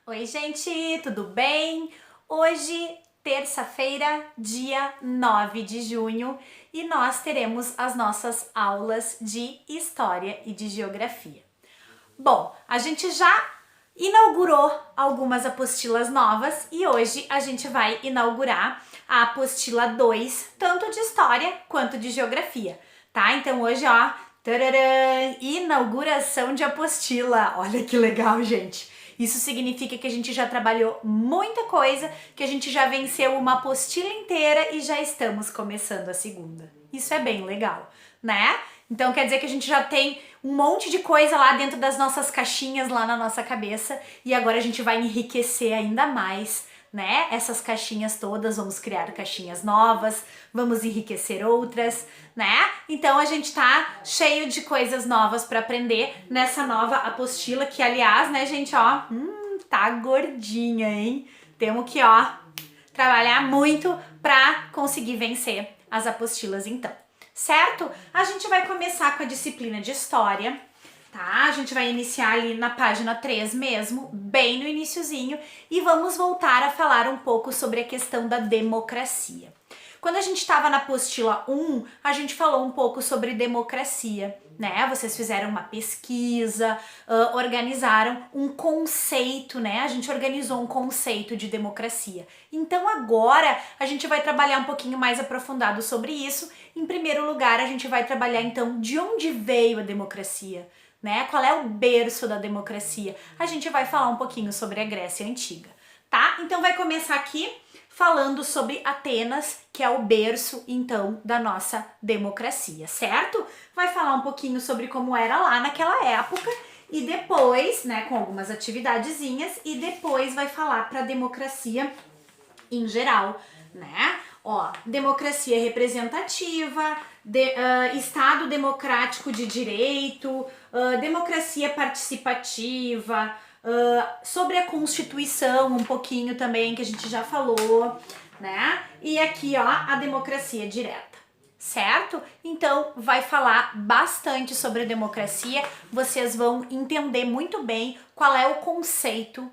Oi, gente, tudo bem? Hoje, terça-feira, dia 9 de junho, e nós teremos as nossas aulas de História e de Geografia. Bom, a gente já inaugurou algumas apostilas novas e hoje a gente vai inaugurar a apostila 2, tanto de História quanto de Geografia, tá? Então hoje, ó, tararã, inauguração de apostila. Olha que legal, gente! Isso significa que a gente já trabalhou muita coisa, que a gente já venceu uma apostila inteira e já estamos começando a segunda. Isso é bem legal, né? Então quer dizer que a gente já tem um monte de coisa lá dentro das nossas caixinhas lá na nossa cabeça e agora a gente vai enriquecer ainda mais, né? Essas caixinhas todas, vamos criar caixinhas novas, vamos enriquecer outras, né? Então a gente tá cheio de coisas novas para aprender nessa nova apostila que, aliás, né, gente, ó, tá gordinha, hein? Temos que, ó, trabalhar muito para conseguir vencer as apostilas então. Certo? A gente vai começar com a disciplina de História, tá? A gente vai iniciar ali na página 3 mesmo, bem no iniciozinho, e vamos voltar a falar um pouco sobre a questão da democracia. Quando a gente estava na apostila 1, a gente falou um pouco sobre democracia, né? Vocês fizeram uma pesquisa, organizaram um conceito, né? A gente organizou um conceito de democracia. Então agora a gente vai trabalhar um pouquinho mais aprofundado sobre isso. Em primeiro lugar, a gente vai trabalhar então de onde veio a democracia, né? Qual é o berço da democracia? A gente vai falar um pouquinho sobre a Grécia Antiga, tá? Então vai começar aqui falando sobre Atenas, que é o berço, então, da nossa democracia, certo? Vai falar um pouquinho sobre como era lá naquela época e depois, né, com algumas atividadezinhas, e depois vai falar para a democracia em geral, né? Ó, democracia representativa, Estado democrático de direito, democracia participativa, sobre a Constituição um pouquinho também, que a gente já falou, né? E aqui, ó, a democracia direta, certo? Então, vai falar bastante sobre a democracia, vocês vão entender muito bem qual é o conceito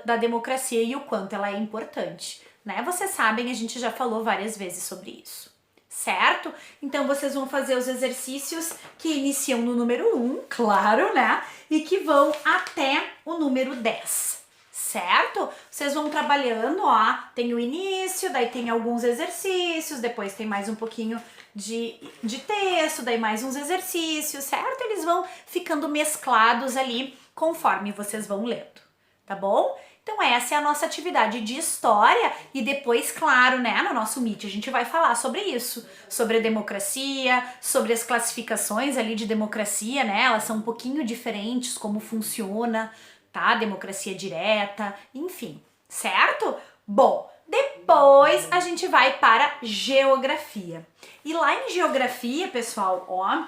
da democracia e o quanto ela é importante, né? Vocês sabem, a gente já falou várias vezes sobre isso. Certo? Então vocês vão fazer os exercícios que iniciam no número 1, claro, né? E que vão até o número 10, certo? Vocês vão trabalhando, ó, tem o início, daí tem alguns exercícios, depois tem mais um pouquinho de texto, daí mais uns exercícios, certo? Eles vão ficando mesclados ali conforme vocês vão lendo, tá bom? Então essa é a nossa atividade de história e depois, claro, né, no nosso Meet a gente vai falar sobre isso, sobre a democracia, sobre as classificações ali de democracia, né, elas são um pouquinho diferentes, como funciona, tá, democracia direta, enfim, certo? Bom, depois a gente vai para geografia. E lá em geografia, pessoal, ó,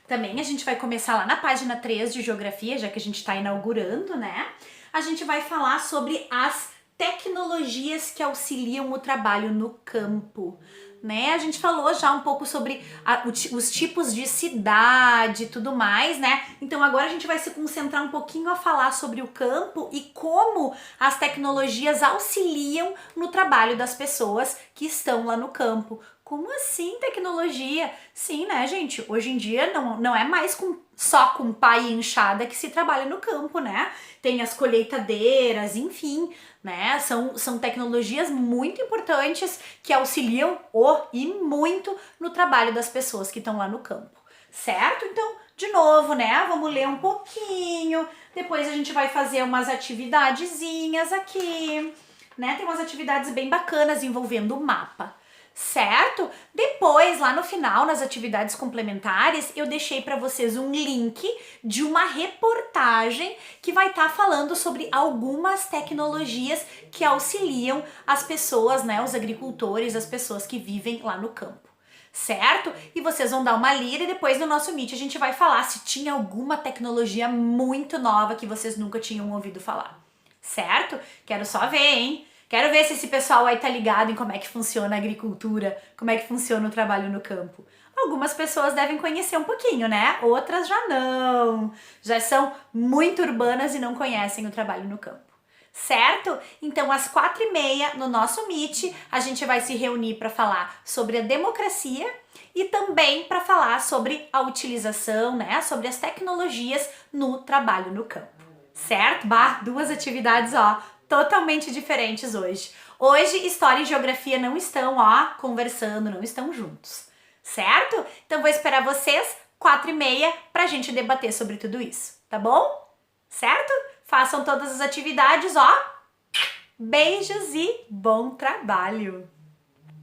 também a gente vai começar lá na página 3 de geografia, já que a gente está inaugurando, né? A gente vai falar sobre as tecnologias que auxiliam o trabalho no campo, né? A gente falou já um pouco sobre os tipos de cidade e tudo mais, né? Então agora a gente vai se concentrar um pouquinho a falar sobre o campo e como as tecnologias auxiliam no trabalho das pessoas que estão lá no campo. Como assim tecnologia? Sim, né, gente? Hoje em dia não é mais só com pá e enxada que se trabalha no campo, né? Tem as colheitadeiras, enfim, né? São tecnologias muito importantes que auxiliam e muito no trabalho das pessoas que estão lá no campo, certo? Então, de novo, né? Vamos ler um pouquinho, depois a gente vai fazer umas atividadezinhas aqui, né? Tem umas atividades bem bacanas envolvendo o mapa. Certo? Depois, lá no final, nas atividades complementares, eu deixei para vocês um link de uma reportagem que vai estar falando sobre algumas tecnologias que auxiliam as pessoas, né, os agricultores, as pessoas que vivem lá no campo. Certo? E vocês vão dar uma lida e depois no nosso Meet a gente vai falar se tinha alguma tecnologia muito nova que vocês nunca tinham ouvido falar. Certo? Quero só ver, hein? Quero ver se esse pessoal aí tá ligado em como é que funciona a agricultura, como é que funciona o trabalho no campo. algumas pessoas devem conhecer um pouquinho, né? Outras já não, já são muito urbanas e não conhecem o trabalho no campo. Certo? Então, às 4h30 no nosso Meet, a gente vai se reunir para falar sobre a democracia e também para falar sobre a utilização, né? Sobre as tecnologias no trabalho no campo. Certo? Duas atividades, ó, totalmente diferentes hoje. Hoje, História e Geografia não estão, ó, conversando, não estão juntos. Certo? Então, vou esperar vocês 4h30 pra gente debater sobre tudo isso, tá bom? Certo? Façam todas as atividades, ó. Beijos e bom trabalho!